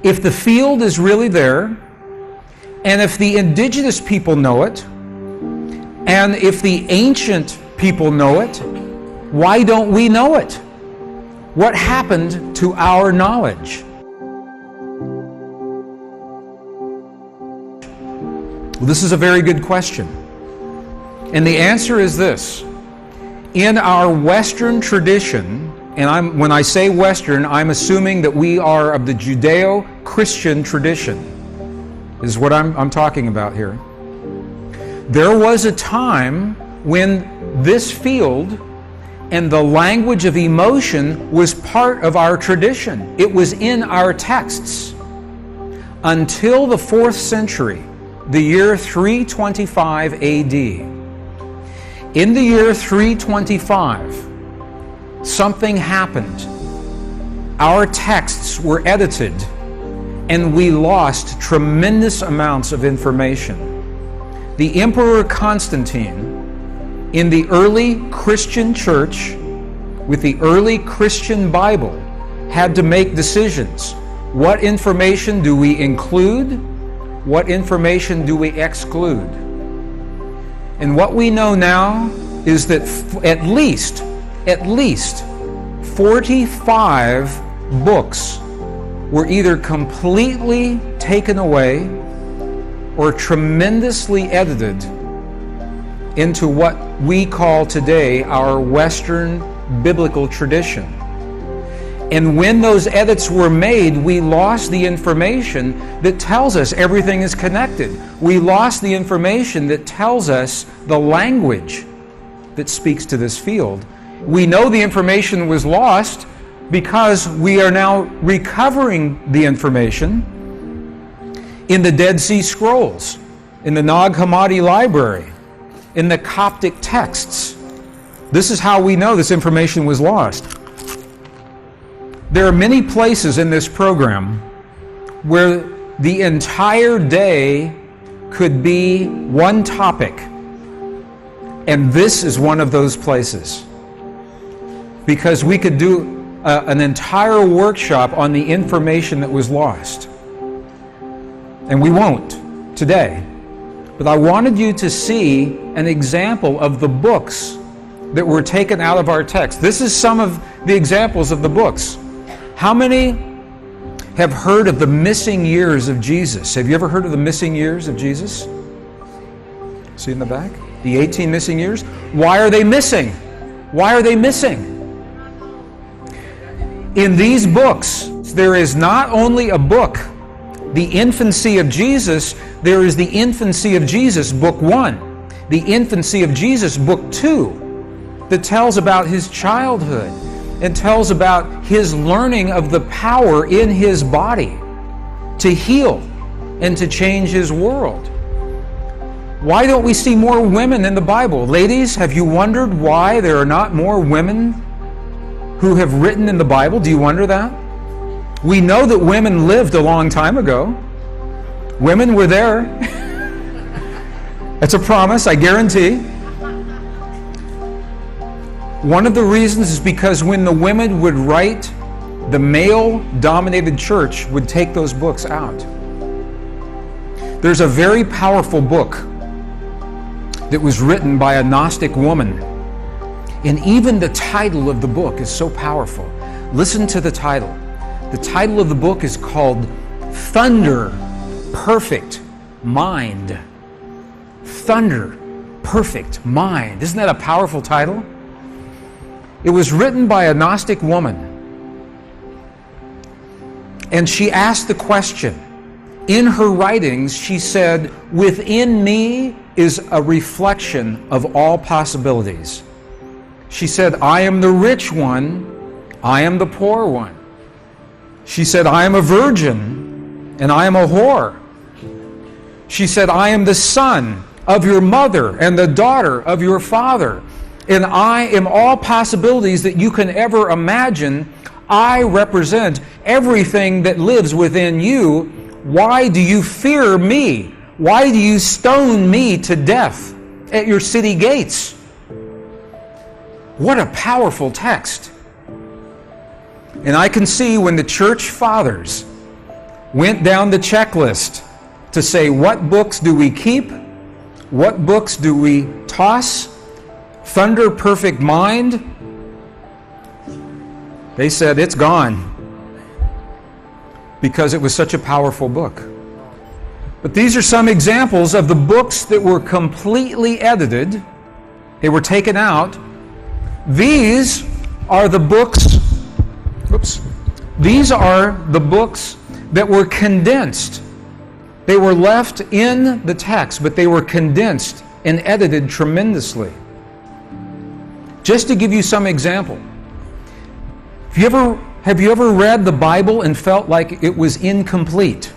If the field is really there, and if the indigenous people know it, and if the ancient people know it, why don't we know it? What happened to our knowledge? Well, this is a very good question. And the answer is this. In our Western tradition, and when I say Western, I'm assuming that we are of the Judeo-Christian tradition, is what I'm talking about here. There was a time when this field and the language of emotion was part of our tradition. It was in our texts. Until the 4th century, the year 325 AD. In the year 325, something happened. Our texts were edited, and we lost tremendous amounts of information. The Emperor Constantine, in the early Christian church, with the early Christian Bible, had to make decisions. What information do we include? What information do we exclude? And what we know now is that at least 45 books were either completely taken away or tremendously edited into what we call today our Western biblical tradition. And when those edits were made, we lost the information that tells us everything is connected. We lost the information that tells us the language that speaks to this field. We know the information was lost because we are now recovering the information in the Dead Sea Scrolls, in the Nag Hammadi Library, in the Coptic texts. This is how we know this information was lost. There are many places in this program where the entire day could be one topic, and this is one of those places. Because we could do an entire workshop on the information that was lost. And we won't today. But I wanted you to see an example of the books that were taken out of our text. This is some of the examples of the books. How many have heard of the missing years of Jesus? Have you ever heard of the missing years of Jesus? See in the back? The 18 missing years? Why are they missing? Why are they missing? In these books, there is not only a book, the infancy of Jesus, there is the infancy of Jesus, book 1. The infancy of Jesus, book 2, that tells about his childhood and tells about his learning of the power in his body to heal and to change his world. Why don't we see more women in the Bible? Ladies, have you wondered why there are not more women who have written in the Bible? Do you wonder that? We know that women lived a long time ago. Women were there. That's a promise, I guarantee. One of the reasons is because when the women would write, the male-dominated church would take those books out. There's a very powerful book that was written by a Gnostic woman. And even the title of the book is so powerful. Listen to the title. The title of the book is called Thunder, Perfect Mind. Thunder, Perfect Mind. Isn't that a powerful title? It was written by a Gnostic woman. And she asked the question. In her writings, she said, "Within me is a reflection of all possibilities." She said, "I am the rich one, I am the poor one." She said, "I am a virgin, and I am a whore." She said, "I am the son of your mother and the daughter of your father, and I am all possibilities that you can ever imagine. I represent everything that lives within you. Why do you fear me? Why do you stone me to death at your city gates?" What a powerful text. And I can see when the church fathers went down the checklist to say, what books do we keep? What books do we toss? Thunder Perfect Mind, they said it's gone because it was such a powerful book. But these are some examples of the books that were completely edited. They were taken out. These are the books, these are the books that were condensed. They were left in the text, but they were condensed and edited tremendously. Just to give you some example, have you ever read the Bible and felt like it was incomplete?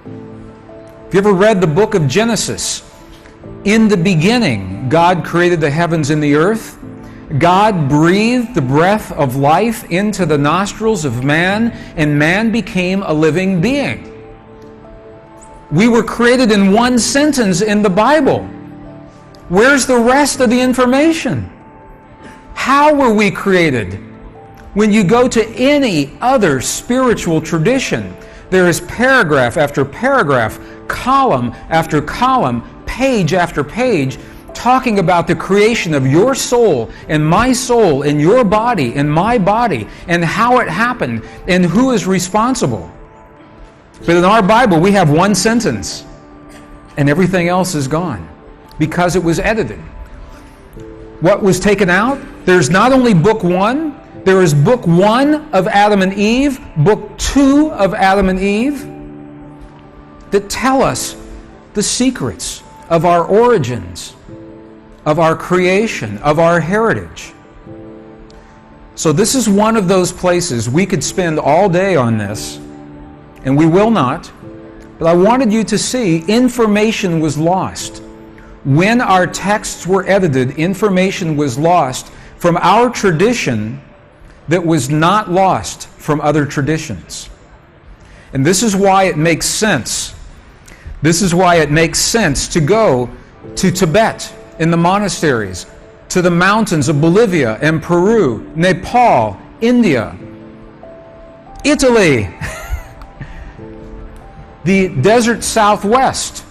Have you ever read the book of Genesis? In the beginning, God created the heavens and the earth. God breathed the breath of life into the nostrils of man, and man became a living being. We were created in one sentence in the Bible. Where's the rest of the information? How were we created? When you go to any other spiritual tradition, there is paragraph after paragraph, column after column, page after page, talking about the creation of your soul and your body and my body, and how it happened and who is responsible. But in our Bible, we have one sentence, and everything else is gone because it was edited. What was taken out? There's not only book 1, there is book 1 of Adam and Eve, book 2 of Adam and Eve, that tell us the secrets of our origins, of our creation, of our heritage. So this is one of those places we could spend all day on this, and we will not, but I wanted you to see information was lost. When our texts were edited, information was lost from our tradition that was not lost from other traditions. And this is why it makes sense. This is why it makes sense to go to Tibet in the monasteries, to the mountains of Bolivia and Peru, Nepal, India, Italy, the desert Southwest,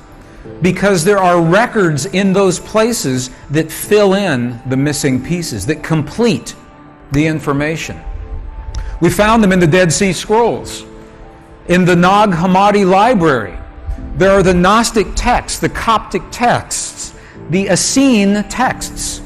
because there are records in those places that fill in the missing pieces, that complete the information. We found them in the Dead Sea Scrolls. In the Nag Hammadi Library, there are the Gnostic texts, the Coptic texts, the Essene texts.